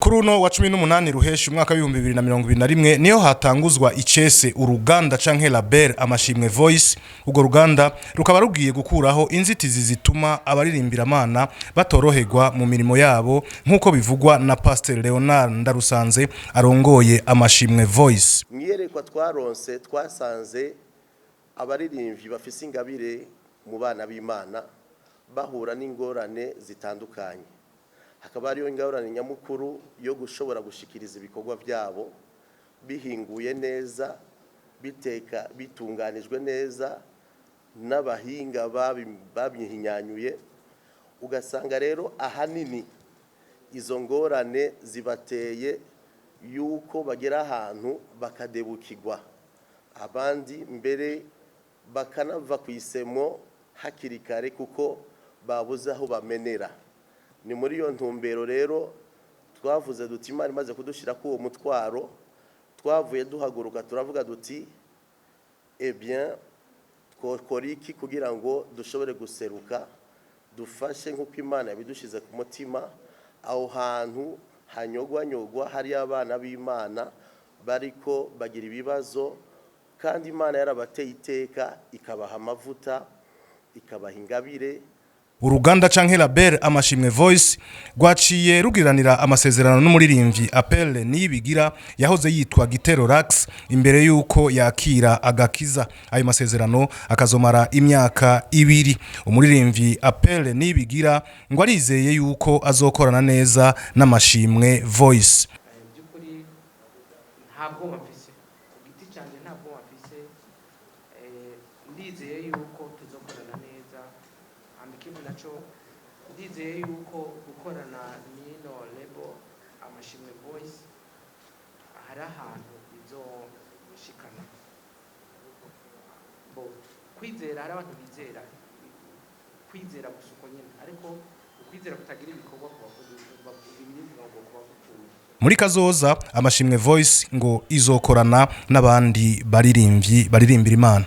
Kuri uno wa 18 ruheshi umwaka wa 2021 niyo hatanguzwa icese uruganda canke label Amashimwe Voice. Ugo ruganda rukaba rugiye gukuraho inzitizi zituma abaririmbira Imana batoroherwa mu mirimo yabo nkuko bivugwa na Pastor Leonard Ndarusanze arongoye Amashimwe Voice. Mwiyerekwa twaronse twasanze abaririmbyi bafise ingabire mu bana b'Imana bahura n'ingorane zitandukanye. Hakaba ariyo ingorane nyamukuru yo gushobora gushikiriza ibikorwa byabo bihinguye neza, bitunganijwe neza n'abahinga babihinyanyuye. Ugasanga rero ahanini izo ngorane zibateye yuko bagera ahantu bakadebukirwa, abandi mbere bakanava ku isemo hakiri kare kuko babuze aho bamenera. Ni muri iyo ntumbero rero twavuze duti Imana imaze kudushira ko uwo mutwaro, twavuye duhaguruka turavuga duti bien twokoriki kugira ngo dushobore guseruka dufashe nk'uko Imana yabidushize ku mutima aho hantu hanyogwa hari abana b'Imana bariko bagira ibibazo, kandi Imana yarabateye iteka ikabaha amavuta ikabaha ingabire. Uruganda canke label Amashimwe Voice rwaciye rugiranira amasezerano n'umuririmbyi Appel Niyibigira yahoze yitwa Gitero Rax imbere yuko yakira agakiza. Ayo masezerano akazomara imyaka 2. Umuririmbyi Appel Niyibigira ngo arizeye yuko azokorana neza n'Amashimwe Voice. Byukuri ntabwo mafise igiti cyanje, ntabwo mafise ndizeye yuko tuzokorana neza. Amikindi naco ndizeye yuko gukorana n'ino label Amashimwe Voice hari ahantu bizoshikana. Bo kwizera hari abantu bizera, kwizera gusuko nyine, ariko ukwizera kutagira ibikorwa muri kazoza Amashimwe Voice ngo izokorana n'abandi baririmbira Imana.